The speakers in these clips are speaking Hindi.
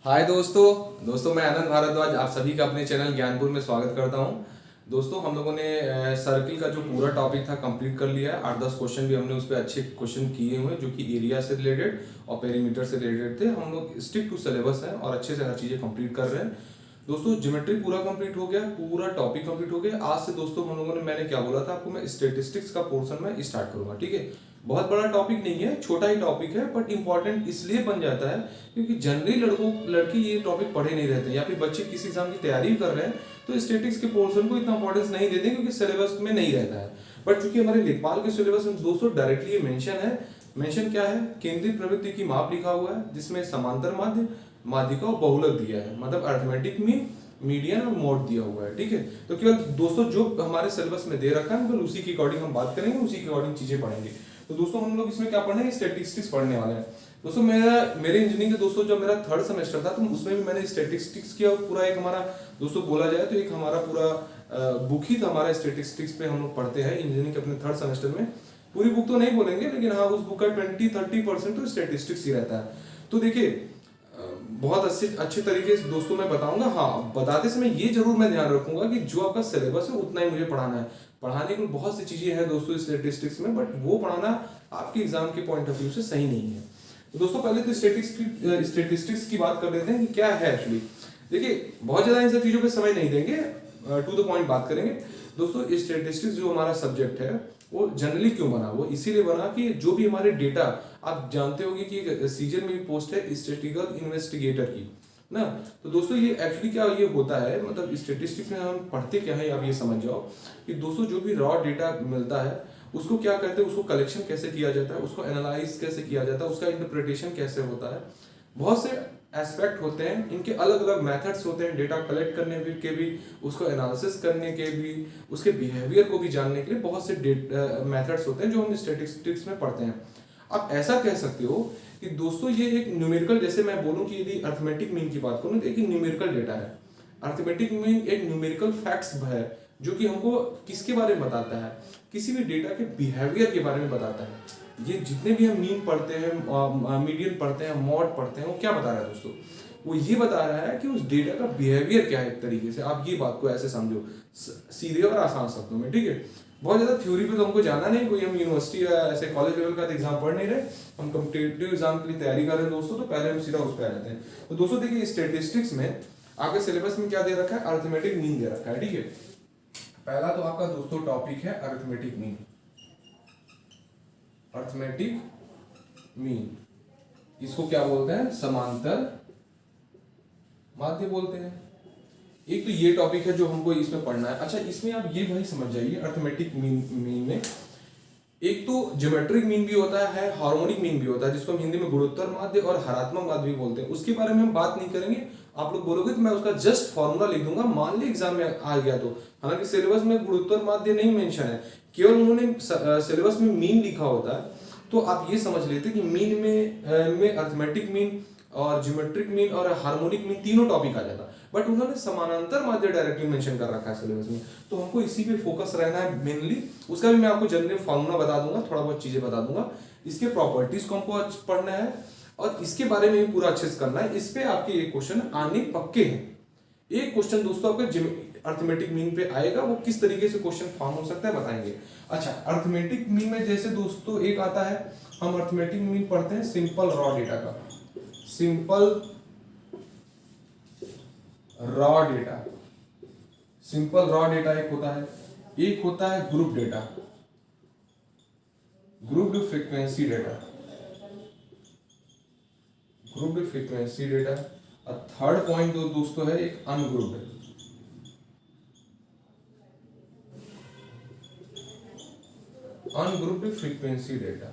हाय दोस्तों दोस्तों मैं आनंद भारद्वाज आप सभी का अपने चैनल ज्ञानपुर में स्वागत करता हूं। दोस्तों हम लोगों ने सर्किल का जो पूरा टॉपिक था कंप्लीट कर लिया है। 8-10 क्वेश्चन भी हमने उस पर अच्छे क्वेश्चन किए हुए जो कि एरिया से रिलेटेड और पेरीमीटर से रिलेटेड थे। हम लोग स्टिक टू सिलेबस हैं और अच्छे से हर चीज़ें कंप्लीट कर रहे हैं। दोस्तों ज्योमेट्री पूरा कंप्लीट हो गया, पूरा टॉपिक कंप्लीट हो गया। आज से दोस्तों हम लोगों ने मैंने क्या बोला था आपको, मैं स्टेटिस्टिक्स का पोर्शन में स्टार्ट करूंगा। ठीक है, बहुत बड़ा टॉपिक नहीं है, छोटा ही टॉपिक है, बट इंपॉर्टेंट इसलिए बन जाता है क्योंकि जनरली लड़के ये टॉपिक पढ़े नहीं रहते या फिर बच्चे किसी एग्जाम की तैयारी कर रहे हैं तो स्टेटिक्स के पोर्शन को इतना इंपॉर्टेंस नहीं देते क्योंकि सिलेबस में नहीं रहता है। बट चूंकि हमारे लेखपाल के सिलेबस में दोस्तों डायरेक्टली ये मेंशन है। मेंशन क्या है? केंद्रीय प्रवृत्ति की माप लिखा हुआ है जिसमें समांतर माध्य, माध्यिका और बहुलक दिया है, मतलब अरिथमेटिक मीन, मीडियन और मोड दिया हुआ है। ठीक है, तो केवल दोस्तों जो हमारे सिलेबस में दे रखा है केवल उसी के अकॉर्डिंग हम बात करेंगे, उसी के अकॉर्डिंग चीजें पढ़ेंगे। तो दोस्तों हम लोग इसमें क्या पढ़ने हैं? स्टैटिस्टिक्स पढ़ने वाले हैं। दोस्तों मेरे इंजीनियरिंग के दोस्तों जब मेरा 3rd सेमेस्टर था तो उसमें भी मैंने स्टैटिस्टिक्स किया। पूरा एक हमारा दोस्तों बोला जाए तो एक हमारा पूरा बुक ही था हमारा स्टैटिस्टिक्स पे। हम लोग पढ़ते हैं इंजीनियरिंग के अपने 3rd सेमेस्टर में। पूरी बुक तो नहीं बोलेंगे लेकिन हाँ उस बुक का 20-30% तो स्टैटिस्टिक्स ही रहता है। तो देखिए बहुत अच्छे तरीके से दोस्तों मैं बताऊंगा। हाँ, बताते समय ये जरूर मैं ध्यान रखूंगा कि जो आपका सिलेबस है उतना ही मुझे पढ़ाना है। पढ़ाने की बहुत सी चीजें हैं दोस्तों स्टैटिस्टिक्स में, बट वो पढ़ाना आपके एग्जाम के पॉइंट ऑफ व्यू से सही नहीं है। तो दोस्तों पहले तो स्टैटिस्टिक्स की बात कर लेते हैं कि क्या है एक्चुअली। देखिए बहुत ज्यादा इन सब चीजों पे समय नहीं देंगे, टू द पॉइंट बात करेंगे। दोस्तों स्टैटिस्टिक्स जो हमारा सब्जेक्ट है वो जनरली क्यों बना? वो इसीलिए बना कि जो भी हमारे डेटा, आप जानते होंगे कि सीजन में भी पोस्ट है स्टैटिस्टिकल इन्वेस्टिगेटर की ना। तो दोस्तों ये एक्चुअली क्या ये होता है, मतलब स्टैटिस्टिक्स में हम पढ़ते क्या है आप ये समझ जाओ कि दोस्तों जो भी रॉ डेटा मिलता है उसको क्या कहते हैं, उसको कलेक्शन कैसे किया जाता है, उसको एनालाइज कैसे किया जाता है, उसका इंटरप्रिटेशन कैसे होता है। बहुत से एस्पेक्ट होते हैं, इनके अलग अलग मेथड्स होते हैं डेटा कलेक्ट करने के भी, उसको एनालिसिस करने के भी, उसके बिहेवियर को भी जानने के लिए बहुत से मेथड्स होते हैं जो हम स्टैटिस्टिक्स में पढ़ते हैं। आप ऐसा कह सकते हो कि दोस्तों ये एक न्यूमेरिकल, जैसे मैं बोलूं कि यदि अरिथमेटिक मीन की बात करूं तो एक न्यूमेरिकल डेटा है। अरिथमेटिक मीन एक न्यूमेरिकल फैक्ट्स है जो कि हमको किसके बारे में बताता है, किसी भी डेटा के बिहेवियर के बारे में बताता है। ये जितने भी हम मीन पढ़ते हैं, मीडियन पढ़ते हैं, मॉड पढ़ते हैं, वो क्या बता रहा है दोस्तों? वो ये बता रहा है कि उस डेटा का बिहेवियर क्या है। एक तरीके से आप ये बात को ऐसे समझो सीधे और आसान शब्दों में। ठीक है, बहुत ज्यादा थ्योरी पे तो हमको जाना नहीं, कोई हम यूनिवर्सिटी या ऐसे कॉलेज लेवल का एग्जाम पढ़ नहीं रहे, हम कॉम्पिटेटिव एग्जाम के लिए तैयारी कर रहे हैं दोस्तों। तो पहले हम सीधा उस पर आ जाते हैं। तो दोस्तों देखिए स्टैटिस्टिक्स में आपके सिलेबस में क्या दे रखा है? अरिथमेटिक मीन दे रखा है। ठीक है, पहला तो आपका दोस्तों टॉपिक है अरिथमेटिक मीन। अरिथमेटिक मीन, इसको क्या बोलते हैं? समांतर माध्य बोलते हैं। एक तो ये टॉपिक है जो हमको इसमें पढ़ना है। अच्छा, इसमें आप ये भाई समझ जाइए अरिथमेटिक मीन में एक तो ज्योमेट्रिक मीन भी होता है, हार्मोनिक मीन भी होता है, जिसको हम हिंदी में गुणोत्तर माध्य और हरात्मक माध्य भी बोलते हैं। उसके बारे में हम बात नहीं करेंगे। आप लोग बोलोगे तो मैं उसका जस्ट फॉर्मूला लिख दूंगा, मान ली एग्जाम में आ गया तो। हालांकि सिलेबस में गुणोत्तर माध्य नहीं मेंशन है, केवल उन्होंने सिलेबस में मीन लिखा होता है। तो आप ये समझ लेते कि मीन में अरिथमेटिक मीन और ज्योमेट्रिक मीन और हार्मोनिक मीन तीनों टॉपिक आ जाता, बट उन्होंने समानांतर माध्य डायरेक्टली मेंशन कर रखा है सिलेबस में। तो हमको इसी पे फोकस रहना है मेनली। उसका भी मैं आपको जनरल फॉर्मूला बता दूंगा, थोड़ा बहुत चीजें बता दूंगा। इसके प्रॉपर्टीज को हमको पढ़ना है और इसके बारे में भी पूरा अच्छे से करना है। इस पे आपके ये क्वेश्चन आने पक्के हैं। एक क्वेश्चन दोस्तों आपके अरिथमेटिक मीन पे आएगा, वो किस तरीके से क्वेश्चन फॉर्म हो सकता है बताएंगे। अच्छा, अरिथमेटिक मीन में जैसे दोस्तों एक आता है, हम अरिथमेटिक मीन पढ़ते हैं सिंपल रॉ डेटा का। Simple raw data, simple raw data एक होता है, एक होता है group data, grouped frequency data, grouped frequency data. और थर्ड पॉइंट दोस्तों है एक अनग्रुप्ड, अनग्रुप्ड फ्रीक्वेंसी डेटा।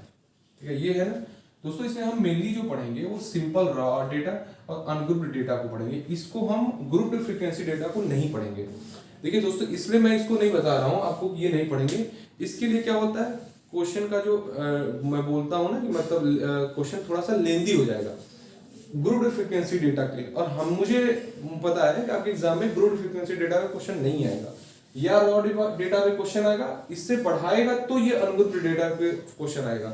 ठीक है, ये है ना दोस्तों। इसमें हम मेनली जो पढ़ेंगे वो सिंपल रॉ डेटा और अनग्रुप्ड डेटा को पढ़ेंगे। इसको हम ग्रुप्ड फ्रीक्वेंसी डेटा को नहीं पढ़ेंगे। देखिए दोस्तों, इसलिए मैं इसको नहीं बता रहा हूं आपको, ये नहीं पढ़ेंगे। इसके लिए क्या होता है, क्वेश्चन का जो मैं बोलता हूं ना कि मतलब क्वेश्चन थोड़ा सा लेंदी हो जाएगा ग्रुप्ड फ्रीक्वेंसी डेटा के लिए। और हम मुझे पता है कि आपके एग्जाम में ग्रुप्ड फ्रीक्वेंसी डेटा का क्वेश्चन नहीं आएगा, या रॉ डेटा पे क्वेश्चन आएगा। इससे पढ़ाएगा तो ये अनग्रुप्ड डेटा पे क्वेश्चन आएगा।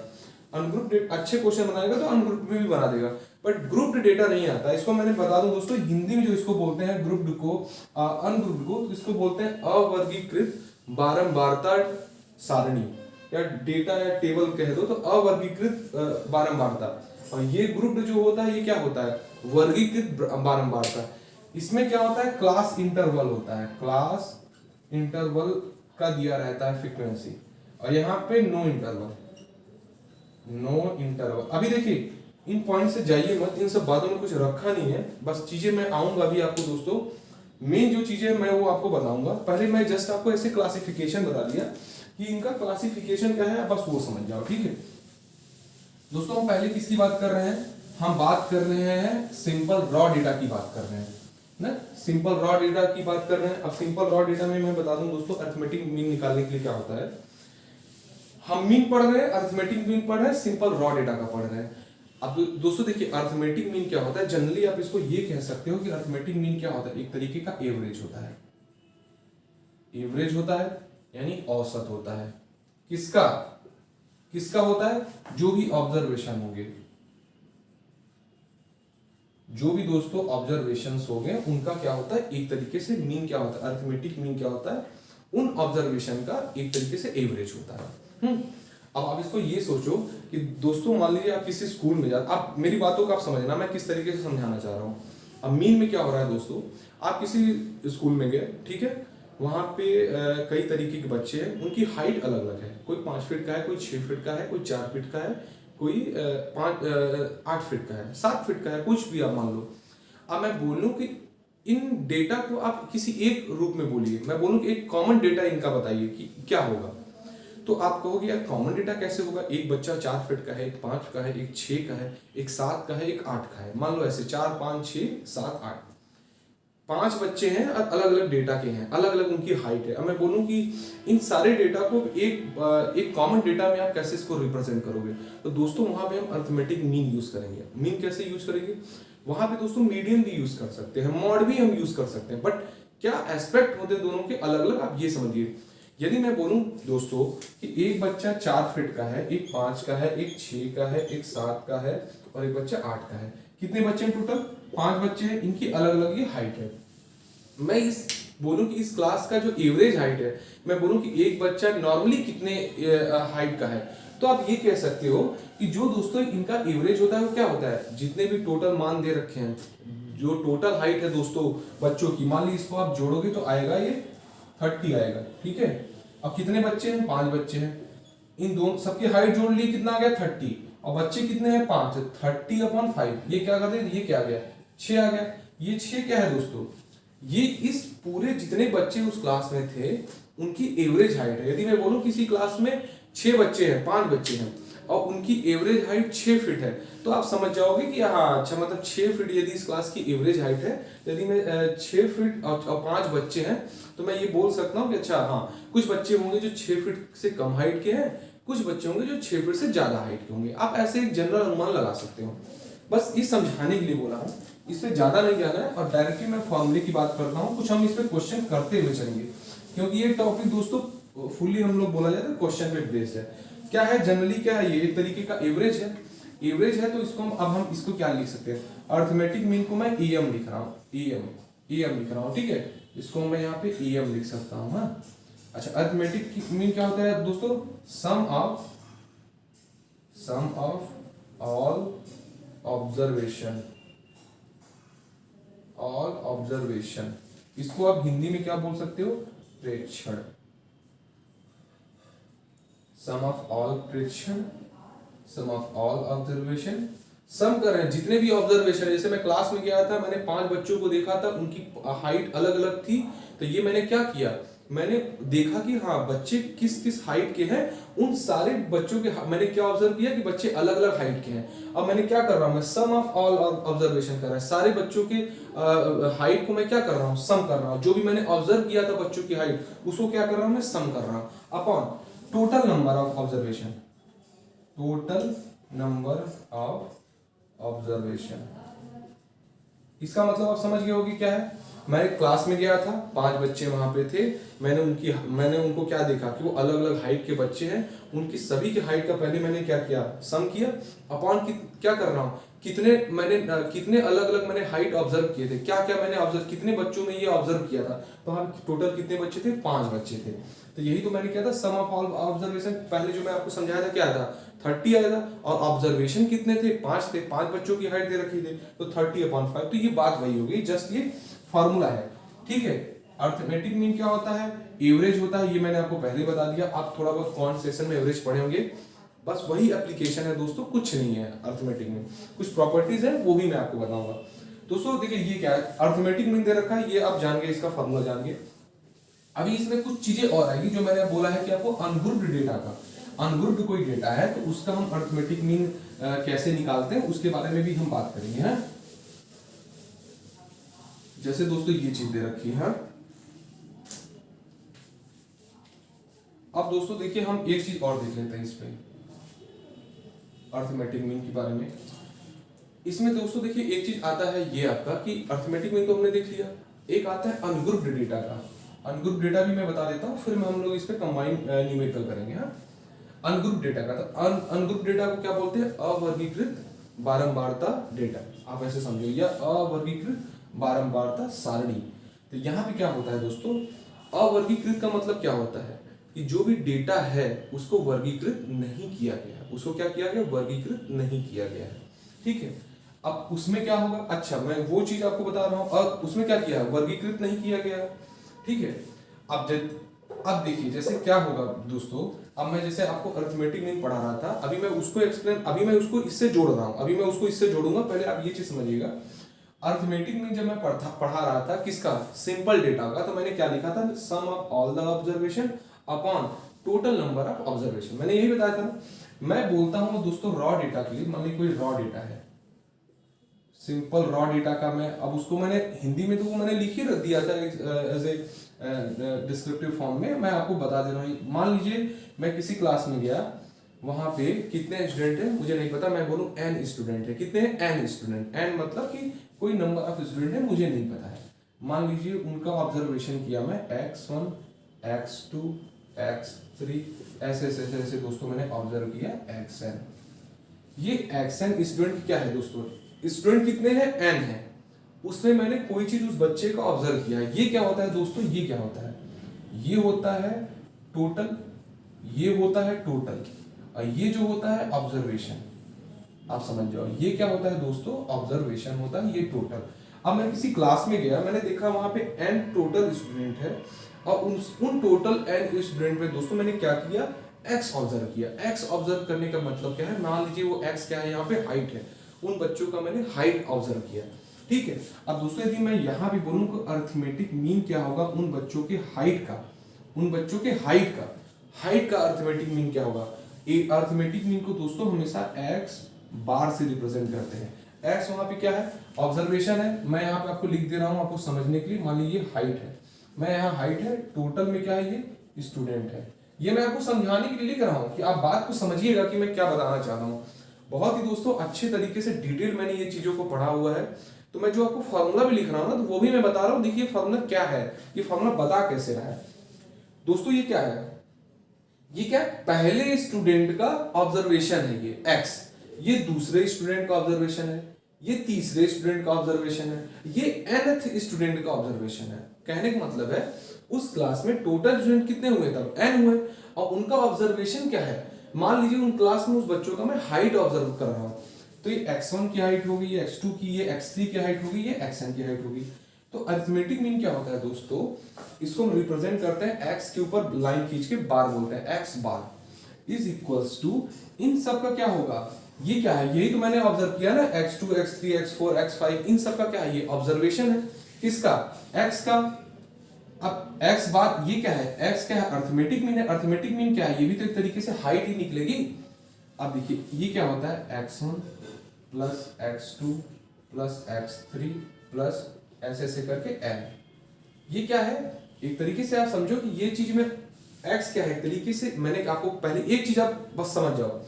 अनग्रुप्ड अच्छे क्वेश्चन बनाएगा तो अनग्रुप्ड में भी बना देगा, बट ग्रुप्ड डेटा नहीं आता। इसको मैंने बता दूं दोस्तों, हिंदी में जो इसको बोलते हैं ग्रुप्ड को, अनग्रुप्ड को, तो इसको बोलते हैं अवर्गीकृत बारंबारता सारणी, या डेटा या टेबल कह दो तो अवर्गीकृत बारंबारता। और ये ग्रुप्ड जो होता है ये क्या होता है, वर्गीकृत बारंबारता। इसमें क्या होता है, क्लास इंटरवल होता है, क्लास इंटरवल का दिया रहता है फ्रीक्वेंसी, और यहाँ पे नो इंटरवल, नो इंटरवल। अभी देखिए इन पॉइंट से जाइए मत, इन सब बातों में कुछ रखा नहीं है, बस चीजें मैं आऊंगा अभी आपको दोस्तों, मेन जो चीजें मैं वो आपको बताऊंगा। पहले मैं जस्ट आपको ऐसे क्लासिफिकेशन बता दिया कि इनका क्लासिफिकेशन क्या है, बस वो समझ जाओ, ठीक है दोस्तों। हम पहले किसकी बात कर रहे हैं, हम बात कर रहे हैं सिंपल रॉ डेटा की बात कर रहे हैं ना, सिंपल रॉ डेटा की बात कर रहे हैं। अब सिंपल रॉ डेटा में मैं बता दूं दोस्तों, अरिथमेटिक मीन निकालने के लिए क्या होता है, हम मीन पढ़ रहे हैं, अरिथमेटिक मीन पढ़ रहे हैं, सिंपल रॉ डेटा का पढ़ रहे हैं। अब दोस्तों देखिए अरिथमेटिक मीन क्या होता है, जनरली आप इसको ये कह सकते हो कि अरिथमेटिक मीन क्या होता है, एक तरीके का एवरेज होता है, एवरेज होता है यानी औसत होता है। किसका किसका होता है, जो भी ऑब्जर्वेशन होंगे, जो भी दोस्तों ऑब्जर्वेशंस हो गए उनका क्या होता है, एक तरीके से मीन क्या होता है, अरिथमेटिक मीन क्या होता है, उन ऑब्जर्वेशन का एक तरीके से एवरेज होता है। अब आप इसको ये सोचो कि दोस्तों मान लीजिए आप किसी स्कूल में जाते, आप मेरी बातों को आप समझना मैं किस तरीके से समझाना चाह रहा हूँ। अब मीन में क्या हो रहा है दोस्तों, आप किसी स्कूल में गए, ठीक है, वहां पे कई तरीके के बच्चे हैं, उनकी हाइट अलग अलग है, कोई 5 फीट का है, कोई 6 फीट का है, कोई 4 फीट का है, कोई 8 फीट का है, 7 फीट का है, कुछ भी आप मान लो। अब मैं बोलूं कि इन डेटा को आप किसी एक रूप में बोलिए, मैं बोलूं कि एक कॉमन डेटा इनका बताइए कि क्या होगा, तो आप कहोगे यार कॉमन डेटा कैसे होगा, एक बच्चा 4 फीट का है, एक 5 का है, एक 6 का है, एक 7 का है, एक 8 का है, मान लो ऐसे 4 5 6 7 8 5 बच्चे हैं और अलग अलग डेटा के हैं, अलग अलग उनकी हाइट है। अब मैं बोलूं कि इन सारे डेटा को एक कॉमन डेटा में आप कैसे इसको रिप्रेजेंट करोगे, तो दोस्तों वहां पे हम अरिथमेटिक मीन यूज करेंगे। मीन कैसे यूज करेंगे, वहां पे दोस्तों मीडियन भी यूज कर सकते हैं, मॉड भी हम यूज कर सकते हैं, बट क्या एस्पेक्ट होते हैं दोनों के अलग अलग, आप ये समझिए। यदि मैं बोलूं दोस्तों कि एक बच्चा 4 फीट का है, एक 5 का है, एक 6 का है, एक 7 का है और एक बच्चा 8 का है, कितने बच्चे हैं टोटल, 5 बच्चे हैं, इनकी अलग अलग ये हाइट है। मैं इस बोलूं कि इस क्लास का जो एवरेज हाइट है, मैं बोलूं कि एक बच्चा नॉर्मली कितने हाइट का है, तो आप ये कह सकते हो कि जो दोस्तों इनका एवरेज होता है वो क्या होता है, जितने भी टोटल मान दे रखे हैं, जो टोटल हाइट है दोस्तों बच्चों की, मान लीजिए इसको आप जोड़ोगे तो आएगा ये 30 आएगा, ठीक है। अब कितने बच्चे हैं, 5 बच्चे हैं, इन दोनों सबकी हाइट जोड़ ली, कितना आ गया 30, और बच्चे कितने हैं 5, 30/5, ये क्या कर दे, ये क्या आ गया 6 आ गया। ये 6 क्या है दोस्तों, ये इस पूरे जितने बच्चे उस क्लास में थे उनकी एवरेज हाइट है। यदि मैं बोलूं किसी क्लास में 6 बच्चे हैं, 5 बच्चे हैं और उनकी एवरेज हाइट 6 फीट है, तो आप समझ जाओगे कि हाँ अच्छा मतलब 6 फीट यदि इस क्लास की एवरेज हाइट है, यदि मैं 6 फीट और 5 बच्चे हैं, तो मैं ये बोल सकता हूँ कि अच्छा हाँ कुछ बच्चे होंगे जो 6 फीट से कम हाइट के हैं, कुछ बच्चे होंगे जो 6 फीट से ज्यादा हाइट के होंगे। आप ऐसे एक जनरल अनुमान लगा सकते हो, बस ये समझाने के लिए बोला हूँ, इसमें ज्यादा नहीं जाना है। और डायरेक्टली मैं फॉर्मूले की बात करता हूँ, कुछ हम इस पे क्वेश्चन करते हुए चलेंगे, क्योंकि ये टॉपिक दोस्तों फुल्ली हम लोग बोला जाता है क्वेश्चन पे बेस्ड है। क्या है जनरली, क्या है ये एक तरीके का एवरेज है, एवरेज है तो इसको अब हम इसको क्या लिख सकते हैं, अरिथमेटिक मीन को मैं EM लिख रहा हूँ, EM लिख रहा हूँ, ठीक है, इसको मैं यहाँ पे EM लिख सकता हूँ। हाँ अच्छा, अरिथमेटिक मीन क्या होता है दोस्तों, सम ऑफ ऑल ऑब्जर्वेशन, इसको आप हिंदी में क्या बोल सकते हो, प्रेक्षण, सम ऑफ ऑल प्रेक्षण, सम ऑफ ऑल ऑब्जर्वेशन। सम कर रहे हैं जितने भी ऑब्जर्वेशन, जैसे मैं क्लास में गया था, मैंने 5 बच्चों को देखा था, उनकी हाइट अलग अलग थी, तो ये मैंने क्या किया, मैंने देखा कि हाँ बच्चे किस किस हाइट के हैं, उन सारे बच्चों के मैंने क्या ऑब्जर्व किया कि बच्चे अलग अलग हाइट के हैं। अब मैंने क्या कर रहा हूँ, मैं सम ऑफ ऑल ऑब्जर्वेशन कर रहा है, सारे बच्चों के हाइट को मैं क्या कर रहा हूँ, सम कर रहा हूँ, जो भी मैंने ऑब्जर्व किया था बच्चों की हाइट उसको क्या कर रहा हूँ, मैं सम कर रहा हूँ upon total number of observation, total number of observation. इसका मतलब आप समझ गए होगी क्या है। मैं एक क्लास में गया था, 5 बच्चे वहां पे थे, मैंने उनको क्या देखा कि वो अलग अलग हाइट के बच्चे हैं, उनकी सभी की हाइट का पहले मैंने क्या किया, सम किया अपॉन क्या कर रहा हूँ, कितने अलग अलग मैंने हाइट ऑब्जर्व किए थे, क्या क्या मैंने ऑब्जर्व, कितने बच्चों में ये ऑब्जर्व किया था। तो हम टोटल कितने बच्चे थे, 5 बच्चे थे। तो यही तो मैंने किया था, सम ऑफ ऑल ऑब्जर्वेशन। पहले जो मैं आपको समझाया था क्या था, 30 आया था, और ऑब्जर्वेशन कितने थे, 5 थे, 5 बच्चों की हाइट दे रखी थी, तो 30/5। तो ये बात वही होगी, जस्ट ये फॉर्मूला है, ठीक है। अर्थमेटिक मीन क्या होता है, एवरेज होता है, ये मैंने आपको पहले ही बता दिया। आप थोड़ा बहुत कौन सेशन में एवरेज पढ़े होंगे, बस वही एप्लीकेशन है दोस्तों, कुछ नहीं है अर्थमेटिक में। कुछ प्रॉपर्टीज है वो भी मैं आपको बताऊंगा। दोस्तों देखिए ये क्या है, अर्थमेटिक मीन दे रखा है, ये आप जान गए, इसका फॉर्मूला जान गए। अभी इसमें कुछ चीजें और आएगी जो मैंने बोला है कि आपको अनग्रुप्ड डेटा का, अनग्रुप्ड कोई डेटा है तो उसका हम अर्थमेटिक मीन कैसे निकालते हैं उसके बारे में भी हम बात करेंगे, है। जैसे दोस्तों ये चीज दे रखी है। अब दोस्तों देखिए हम एक चीज और देख लेते हैं इस पे, अर्थमेटिक मीन के बारे में। इसमें दोस्तों देखिए एक चीज आता है ये आपका कि अर्थमेटिक मीन तो हमने देख लिया, एक आता है अनग्रुप्ड डेटा का। अनग्रुप्ड डेटा भी मैं बता देता हूँ, फिर हम लोग इस पे कंबाइन न्यूमेरिकल करेंगे। हाँ, अनग्रुप्ड डेटा का, तो अनग्रुप्ड डेटा को क्या बोलते हैं, अवर्गीकृत बारंबारता डेटा, आप ऐसे समझो, या अवर्गीकृत बारंबारता सारणी। तो यहाँ पे क्या होता है दोस्तों, अवर्गीकृत का मतलब क्या होता है कि जो भी डेटा है उसको वर्गीकृत नहीं किया गया, उसको क्या किया गया, वर्गीकृत नहीं किया गया है, ठीक है। अब उसमें क्या होगा, अच्छा मैं वो चीज आपको बता रहा हूं, अब उसमें क्या किया, वर्गीकृत नहीं किया गया, ठीक है। अब देखिए जैसे क्या होगा दोस्तों, अब मैं जैसे आपको अर्थमेटिक मीन पढ़ा रहा था, अभी मैं उसको इससे जोड़ रहा हूं, अभी मैं उसको इससे जोड़ूंगा। पहले आप ये चीज समझिएगा, अर्थमेटिक मीन जब मैं पढ़ा रहा था किसका, सिंपल डेटा का, तो मैंने क्या लिखा था, sum of all the observation upon total number of observation, मैंने यही बताया था ना। मैं बोलता हूं दोस्तों रॉ डेटा के लिए, मान लीजिए कोई रॉ डेटा है, सिंपल रॉ डेटा का, मैं अब उसको मैंने हिंदी में तो वो मैंने लिख ही रख दिया था एज ए डिस्क्रिप्टिव फॉर्म में, मैं आपको बता दे रहा हूँ। मान लीजिए मैं किसी क्लास में गया, वहां पे कितने स्टूडेंट है मुझे नहीं पता, मैं बोलूं n स्टूडेंट है, कितने हैं, n स्टूडेंट, n मतलब कि कोई नंबर ऑफ स्टूडेंट है मुझे नहीं पता है। मान लीजिए उनका ऑब्जर्वेशन किया मैं, x1 x2 x3 ऐसे ऐसे ऐसे ऐसे दोस्तों मैंने ऑब्जर्व किया xn। ये xn स्टूडेंट क्या है दोस्तों, स्टूडेंट कितने हैं, n है, उसमें मैंने कोई चीज उस बच्चे का ऑब्जर्व किया है। ये क्या होता है दोस्तों, ये क्या होता है, ये होता है टोटल, ये होता है टोटल, और ये जो होता है ऑब्जर्वेशन, आप समझ जाओ, ये क्या होता है दोस्तों, ऑब्जर्वेशन होता है, ये टोटल। अब मैं किसी क्लास में गया, मैंने देखा वहां पे n टोटल स्टूडेंट है, और उन टोटल n स्टूडेंट में दोस्तों मैंने क्या किया, x ऑब्जर्व किया। x ऑब्जर्व करने का मतलब क्या है, मान लीजिए वो x क्या है, यहाँ पे हाइट है, उन बच्चों का मैंने हाइट ऑब्जर्व किया, ठीक है। अब दोस्तों यदि मैं यहाँ भी बोलूँ कि अर्थमेटिक मीन क्या होगा, उन बच्चों के हाइट का, उन बच्चों के हाइट का अर्थमेटिक मीन क्या होगा। अर्थमेटिक मीन को दोस्तों हमेशा x बार से रिप्रेजेंट करते हैं। x वहां पे क्या है, ऑब्जर्वेशन है, मैं यहाँ पे आपको लिख दे रहा हूँ आपको समझने के लिए। मान लीजिए हाइट है, मैं यहाँ हाइट है, टोटल में क्या है, ये स्टूडेंट है। ये मैं आपको समझाने के लिए लिख रहा हूँ कि आप बात को समझिएगा कि मैं क्या बताना चाह रहा हूँ। बहुत ही दोस्तों अच्छे तरीके से डिटेल मैंने ये चीजों को पढ़ा हुआ है, तो मैं जो आपको फॉर्मूला भी लिख रहा हूँ ना, तो वो भी मैं बता रहा हूँ। देखिए फॉर्मूला क्या है, ये फॉर्मूला बता कैसे रहा है दोस्तों, ये क्या है, ये क्या है, पहले स्टूडेंट का ऑब्जर्वेशन है ये x, ये दूसरे स्टूडेंट का ऑब्जर्वेशन है, ये तीसरे स्टूडेंट का ऑब्जर्वेशन है, ये nth स्टूडेंट का ऑब्जर्वेशन है। कहने का मतलब है उस क्लास में टोटल स्टूडेंट कितने हुए, तब n हुए, और उनका ऑब्जर्वेशन क्या है। मान लीजिए उन क्लास में उस बच्चों का मैं हाइट ऑब्जर्व कर रहा हूं, तो ये x1 की हाइट होगी, ये x2 की, ये x3 की हाइट होगी, ये xn की हाइट होगी। तो अरिथमेटिक मीन क्या होता है दोस्तों, इसको हम रिप्रेजेंट करते हैं x के ऊपर लाइन खींच के बार बोलते हैं, x bar is equals to, इन सब का क्या होगा, ये क्या है, यही तो मैंने ऑब्जर्व किया ना, x2 x3 x4 x5, इन सब का क्या है, ये ऑब्जर्वेशन है, किसका, x का। अब x बार ये क्या है, x क्या है, अरिथमेटिक मीन है, अरिथमेटिक मीन क्या है, ये भी तो एक तरीके से हाइट ही निकलेगी। अब देखिए ये क्या होता है, x1 plus x2 plus x3 plus ऐसे ऐसे करके n, ये क्या है, एक तरीके से आप समझो कि ये चीज में x क्या है, एक तरीके से मैंने आपको पहले एक चीज आप बस समझ जाओ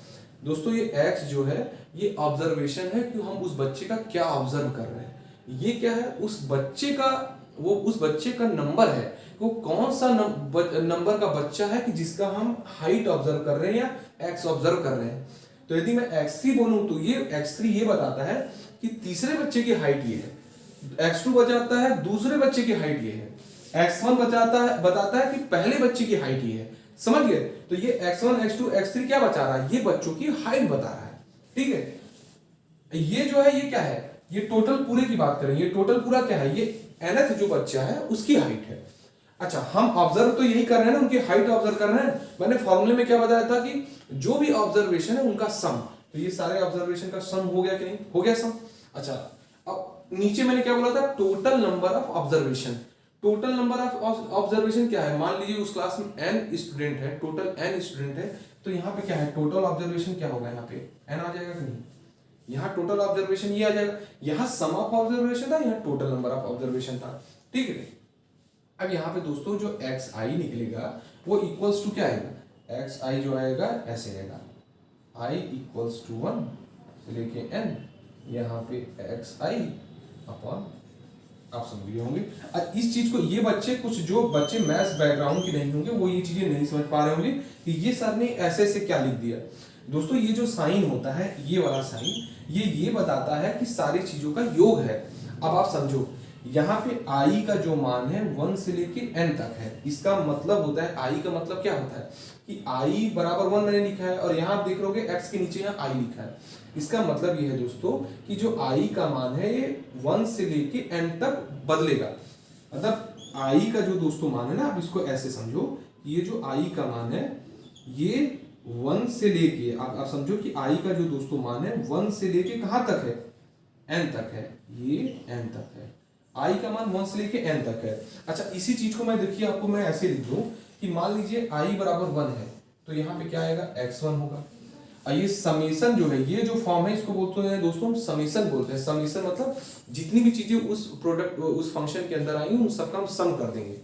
दोस्तों, ये x जो है ये ऑब्जर्वेशन है कि हम उस बच्चे का क्या ऑब्जर्व कर रहे हैं। ये क्या है, उस बच्चे का, वो उस बच्चे का नंबर है, वो कौन सा नंबर का बच्चा है कि जिसका हम हाइट ऑब्जर्व कर रहे हैं या एक्स ऑब्जर्व कर रहे हैं। तो यदि मैं x3 बोलूं तो ये x3 ये बताता है कि तीसरे बच्चे की हाइट ये है, x2 बताता है दूसरे बच्चे की हाइट ये है, x1 बताता है कि पहले बच्चे की हाइट ये है। समझ गए? तो ये x1 x2 x3 क्या बता रहा है, ये बच्चों की हाइट बता रहा है। ठीक है, ये जो है ये क्या है, ये टोटल पूरे की बात करें, ये टोटल पूरा क्या है, ये nth जो बच्चा है उसकी हाइट है। अच्छा, हम ऑब्जर्व तो यही कर रहे हैं ना, उनकी हाइट ऑब्जर्व कर रहे हैं। मैंने फॉर्मूले में क्या बताया था कि जो भी ऑब्जर्वेशन है उनका सम, तो ये सारे ऑब्जर्वेशन का सम हो गया कि नहीं, हो गया सम। अच्छा, अब नीचे मैंने क्या बोला था, total number of observation. Total number of observation क्या है, मान लीजिए उस क्लास में n स्टूडेंट है, टोटल n स्टूडेंट है, तो यहाँ पे क्या है, टोटल ऑब्जर्वेशन क्या होगा, यहाँ पे n आ जाएगा कि नहीं, यहाँ टोटल ऑब्जर्वेशन ये आ जाएगा, यहाँ सम ऑफ ऑब्जर्वेशन था, यहाँ टोटल नंबर ऑफ ऑब्जर्वेशन था। ठीक है, अब यहाँ पे दोस्तों जो xi निकलेगा वो इक्वल्स टू क्या आएगा, xi जो आएगा ऐसे आएगा, i इक्वल्स टू 1 से लेके n, यहाँ पे xi अपॉन, आप समझ गए होंगे। अब इस चीज को ये बच्चे, कुछ जो बच्चे मैथ्स बैकग्राउंड के नहीं होंगे वो ये चीजें नहीं समझ पा रहे होंगे कि ये सर ने ऐसे ऐसे क्या लिख दिया। दोस्तों ये जो साइन होता है, ये वाला साइन, ये बताता है कि सारी चीजों का योग है। अब आप समझो, यहाँ पे i का जो मान है 1 से लेके n तक है, इसका मतलब होता है, i का मतलब क्या होता है कि i बराबर 1 मैंने लिखा है, और यहाँ आप देख रहोगे x के नीचे यहाँ i लिखा है। इसका मतलब ये है दोस्तों कि जो i का मान है ये 1 से लेके n तक बदलेगा। मतलब i का जो दोस्तों मान है ना, आप इसको ऐसे समझो, ये जो i का मान है ये 1 से लेके, आप समझो कि i का जो दोस्तों मान है 1 से लेके कहाँ तक है, n तक है, ये n तक है, i का मान 1 से लेके n तक है। अच्छा, इसी चीज को मैं देखिए आपको मैं ऐसे लिख दूं कि मान लीजिए i बराबर 1 है, तो यहाँ पे क्या आएगा, x1 होगा। ये समेशन जो है, ये जो फॉर्म है इसको बोलते हैं दोस्तों समेशन बोलते हैं। समेशन मतलब जितनी भी चीजें उस प्रोडक्ट उस फंक्शन के अंदर आई उन सबका हम सम कर देंगे।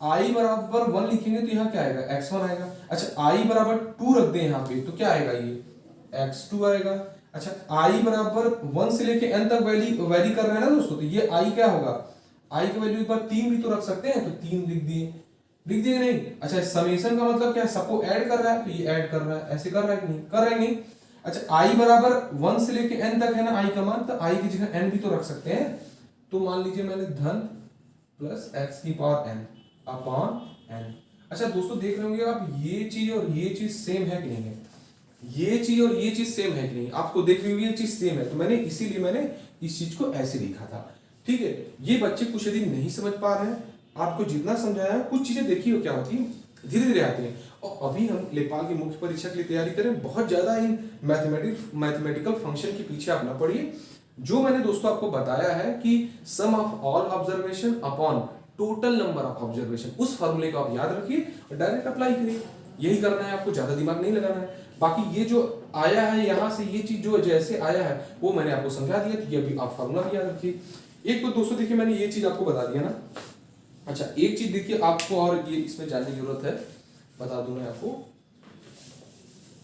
i बराबर 1 लिखेंगे तो यहाँ क्या आएगा, x1 आएगा। अच्छा, i बराबर 2 रख दें यहाँ पे तो क्या आएगा, ये x2 आएगा। अच्छा, i बराबर 1 से लेके n तक वैरी कर रहे हैं ना दोस्तों, तो ये i क्या होगा, i की वैल्यू एक बार 3 भी तो रख सकते हैं, तो 3 लिख दिए नहीं। अच्छा, समेशन का मतलब क्या है, सबको ऐड कर रहा है, तो ये ऐड कर रहा है, ऐसे कर रहा है कि नहीं, कर रहा है नहीं। अच्छा, i बराबर 1 से लेके n तक है ना i का मान, तो i की जगह n भी तो रख सकते हैं। तो मान लीजिए मैंने धन प्लस x की पावर n अपॉन n। अच्छा दोस्तों, देख रहे होंगे आप, ये चीज और ये चीज सेम है कि नहीं है, ये चीज और ये चीज सेम है कि नहीं, आपको देख रही होगी ये चीज सेम है, तो मैंने इसीलिए मैंने इस चीज को ऐसे लिखा था। ठीक है, ये बच्चे कुछ यदि नहीं समझ पा रहे हैं, आपको जितना समझाया है, कुछ चीजें देखी हो क्या होती है, धीरे धीरे आती हैं। और अभी हम लेखपाल की मुख्य परीक्षा के लिए तैयारी करें, बहुत ज्यादा इन मैथमेटिकल फंक्शन के पीछे आप ना पड़िए। जो मैंने दोस्तों आपको बताया है कि sum of all observation upon total number of observation, उस फॉर्मूले को आप याद रखिए और डायरेक्ट अप्लाई करिए। यही करना है आपको, ज्यादा दिमाग नहीं लगाना है। बाकी ये जो आया है यहाँ से, ये चीज जो जैसे आया है वो मैंने आपको समझा दिया, तो ये अभी आप फॉर्मूला भी याद रखिए। एक तो दोस्तों देखिए मैंने ये चीज आपको बता दिया ना। अच्छा, एक चीज देखिए आपको और ये इसमें जानने की जरूरत है, बता दूं मैं आपको।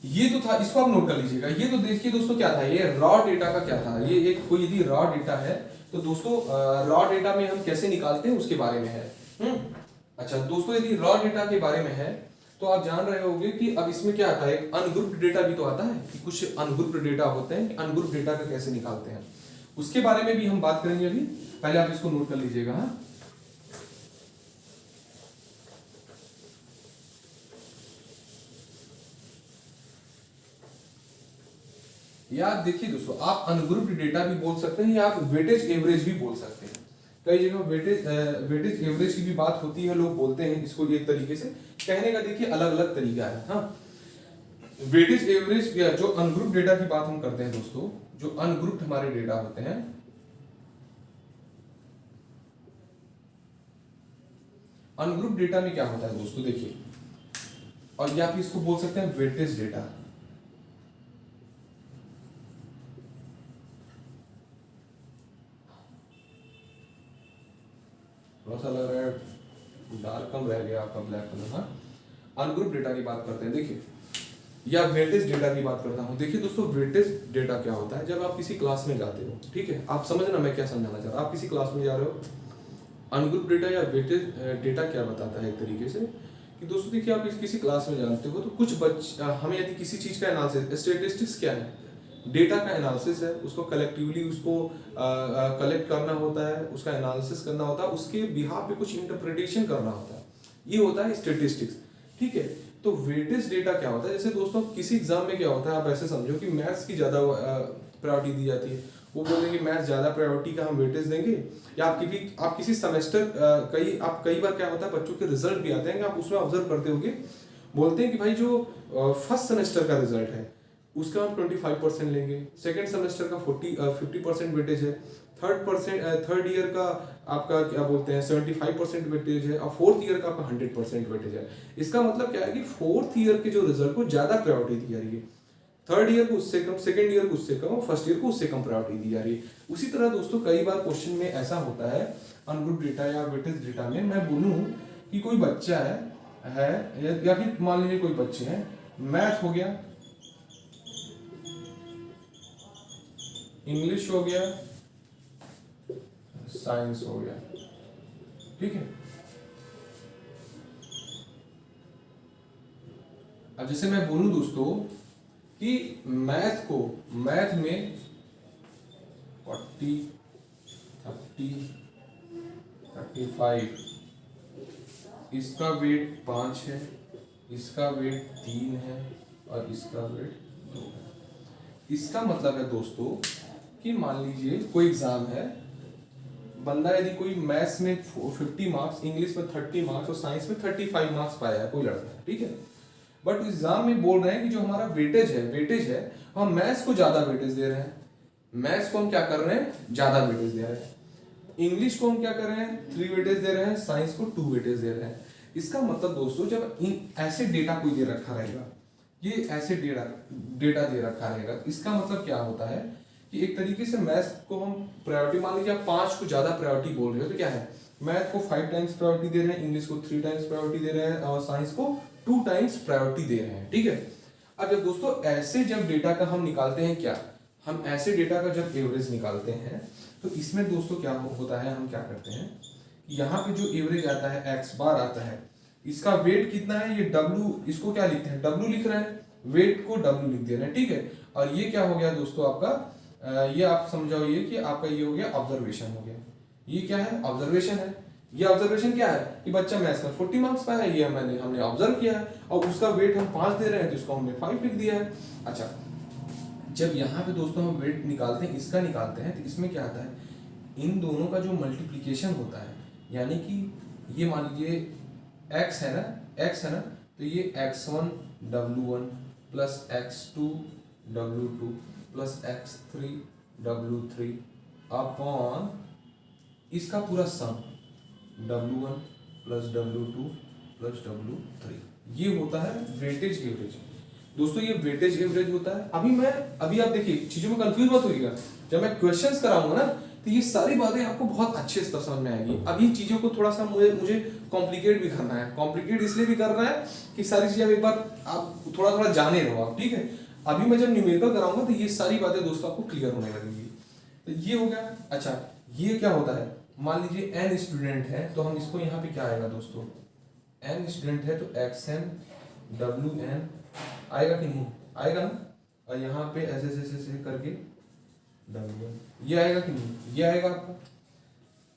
ये तो था, इसको आप नोट कर लीजिएगा। ये तो देखिए दोस्तों क्या था, ये रॉ डेटा का क्या था, ये एक कोई यदि रॉ डेटा है तो दोस्तों रॉ डेटा में हम कैसे निकालते हैं उसके बारे में है। अच्छा दोस्तों, यदि रॉ डेटा के बारे में है तो आप जान रहे होंगे कि अब इसमें क्या आता है, एक अनग्रुप्ड डेटा भी तो आता है कि कुछ अनग्रुप्ड डेटा होते हैं, अनग्रुप्ड डेटा का कैसे निकालते हैं उसके बारे में भी हम बात करेंगे अभी। पहले आप इसको नोट कर लीजिएगा। हाँ, या देखिए दोस्तों, आप अनग्रुप्ड डेटा भी बोल सकते हैं या आप वेटेज एवरेज भी बोल सकते हैं। कई जगह वेटेज एवरेज की भी बात होती है, लोग बोलते हैं इसको एक तरीके से। कहने का देखिए अलग अलग तरीका है। हाँ, वेटेज एवरेज या जो अनग्रुप्ड डेटा की बात हम करते हैं दोस्तों, जो अनग्रुप्ड हमारे डेटा होते हैं, अनग्रुप्ड डेटा में क्या होता है दोस्तों देखिए, और या आप इसको बोल सकते हैं वेटेज डेटा। थोड़ा सा लग रहा है डार्क कम रह गया आपका ब्लैक कलर। हाँ, अनग्रुप डेटा की बात करते हैं। देखिए या वेटेज डेटा की बात करता हूँ। देखिए दोस्तों, वेटेज डेटा क्या होता है, जब आप किसी क्लास में जाते हो, ठीक है, आप समझना मैं क्या समझाना चाह रहा हूँ। आप किसी क्लास में जा रहे हो, अनग्रुप डेटा या वेटेज डेटा क्या बताता है एक तरीके से कि दोस्तों देखिए, आप किसी क्लास में जानते हो तो कुछ हमें यदि किसी चीज़ का एनालिसिस, स्टेटिस्टिक्स क्या है, डेटा का एनालिसिस है, उसको कलेक्टिवली उसको कलेक्ट करना होता है, उसका एनालिसिस करना होता है, उसके बिहाफ पे कुछ इंटरप्रिटेशन करना होता है, ये होता है स्टेटिस्टिक्स, ठीक है। तो वेटेज डेटा क्या होता है, जैसे दोस्तों किसी एग्जाम में क्या होता है, आप ऐसे समझो कि मैथ्स की ज़्यादा प्रायोरिटी दी जाती है, वो बोलेंगे मैथ्स ज़्यादा प्रायोरिटी का हम वेटेज देंगे। या आप किसी सेमेस्टर आप कई बार क्या होता है, बच्चों के रिजल्ट भी आते हैं, आप उसमें ऑब्जर्व करते होगे, बोलते हैं कि भाई जो फर्स्ट सेमेस्टर का रिजल्ट है उसका हम 25% लेंगे, सेकेंड सेमेस्टर का 50% वेटेज है, थर्ड ईयर का आपका क्या बोलते हैं 75% वेटेज है, और फोर्थ ईयर का आपका 100% वेटेज है। इसका मतलब क्या है कि फोर्थ ईयर के जो रिजल्ट को ज़्यादा प्रायोरिटी दी जा रही है, थर्ड ईयर को उससे कम, सेकेंड ईयर को उससे कम, और फर्स्ट ईयर को उससे कम प्रायोरिटी दी जा रही है। उसी तरह दोस्तों कई बार क्वेश्चन में ऐसा होता है अनग्रुप डेटा या वेटेज डेटा में, मैं बोलूँ कि कोई बच्चा है या फिर मान लीजिए कोई बच्चे हैं, मैथ हो गया, इंग्लिश हो गया, साइंस हो गया, ठीक है। अब जैसे मैं बोलूं दोस्तों कि मैथ में 40, 30, 35, इसका वेट 5 है, इसका वेट 3 है, और इसका वेट 2 है। इसका मतलब है दोस्तों कि मान लीजिए कोई एग्जाम है, बंदा यदि कोई मैथ्स में 50 मार्क्स, इंग्लिश में 30 मार्क्स और साइंस में 35 मार्क्स पाया है कोई लड़का, ठीक है, बट एग्जाम में बोल रहे हैं कि जो हमारा वेटेज है हम मैथ्स को ज्यादा वेटेज दे रहे हैं, मैथ्स को हम क्या कर रहे हैं, ज्यादा वेटेज दे रहे हैं, इंग्लिश को हम क्या कर रहे हैं 3 वेटेज दे रहे हैं, साइंस को 2 वेटेज दे रहे हैं। इसका मतलब दोस्तों जब ऐसे डेटा कोई दे रखा रहेगा, ये ऐसे डेटा दे रखा रहेगा, इसका मतलब क्या होता है कि एक तरीके से मैथ्स को हम प्रायोरिटी, मान लीजिए आप 5 को ज्यादा प्रायोरिटी बोल रहे हो, तो क्या है, मैथ को 5 टाइम्स प्रायोरिटी दे रहे हैं, इंग्लिश को 3 टाइम्स प्रायोरिटी दे रहे हैं, और साइंस को 2 टाइम्स प्रायोरिटी दे रहे हैं, ठीक है। अब जब दोस्तों ऐसे जब डेटा का हम निकालते हैं, क्या हम ऐसे डेटा का जब एवरेज निकालते हैं, तो इसमें दोस्तों क्या होता है, हम क्या करते हैं, यहाँ पे जो एवरेज आता है x बार आता है, इसका वेट कितना है, ये w, इसको क्या लिखते हैं w लिख रहे हैं, वेट को w लिख दे रहे हैं, ठीक है। और ये क्या हो गया दोस्तों आपका, ये आप समझाओ ये कि आपका ये हो गया ऑब्जर्वेशन हो गया, ये क्या है, ऑब्जर्वेशन है। ये ऑब्जर्वेशन क्या है कि बच्चा मैथ्स में 40 मार्क्स पाया है, ये हमने ऑब्जर्व किया है, और उसका वेट हम 5 दे रहे हैं तो इसको हमने 5 लिख दिया है। अच्छा, जब यहाँ पे दोस्तों हम वेट निकालते हैं, इसका निकालते हैं, तो इसमें क्या आता है, इन दोनों का जो मल्टीप्लीकेशन होता है, यानी कि ये मान लीजिए x है ना, तो ये x1 w1 plus x2 w2 plus x3 w3 upon इसका पूरा सम w1 plus w2 plus w3, ये होता है वेटेज एवरेज। दोस्तों ये वेटेज एवरेज होता है। अभी आप देखिए, चीजों में कंफ्यूज मत होइएगा, जब मैं क्वेश्चंस कराऊंगा ना तो ये सारी बातें आपको बहुत अच्छे से समझ में आएगी। अभी चीजों को थोड़ा सा मुझे कॉम्प्लिकेट भी करना है, कॉम्प्लिकेट इसलिए भी करना है कि सारी चीजें एक बार आप थोड़ा जाने रहो आप, ठीक है। अभी मैं जब न्यूमेरिकल कराऊंगा तो ये सारी बातें दोस्तों आपको क्लियर होने लगेंगी। तो ये हो गया। अच्छा, ये क्या होता है, मान लीजिए n स्टूडेंट है, तो हम इसको यहाँ पे क्या आएगा दोस्तों, n स्टूडेंट है तो xn wn आएगा कि नहीं आएगा ना, और यहाँ पे ऐसे करके w1, ये आएगा कि नहीं, ये आएगा आपका,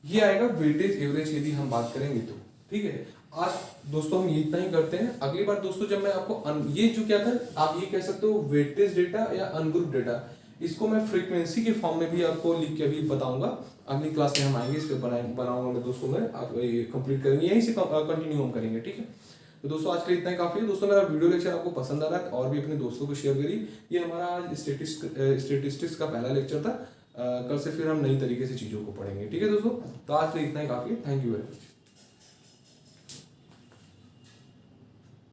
ये आएगा वेटेज एवरेज यदि हम बात करेंगे तो, ठीक है। आज दोस्तों हम ये इतना ही करते हैं। अगली बार दोस्तों जब मैं आपको ये जो क्या था, आप ये कह सकते हो वेटेज डेटा या अनग्रुप डेटा, इसको मैं फ्रीक्वेंसी के फॉर्म में भी आपको लिख के भी बताऊंगा। अगली क्लास में हम आएंगे, इस पे बनाऊंगा मैं दोस्तों, में आप ये कंप्लीट करेंगे, यहीं से कंटिन्यू हम करेंगे, ठीक है। तो दोस्तों आज के लिए इतना ही काफी है। दोस्तों मेरा वीडियो लेक्चर आपको पसंद आ रहा है और भी अपने दोस्तों को शेयर करिए। ये हमारा आज स्टेटिस्टिक्स का पहला लेक्चर था। कल से फिर हम नई तरीके से चीजों को पढ़ेंगे, ठीक है दोस्तों। तो आज के लिए इतना ही काफी है। Thank you very much.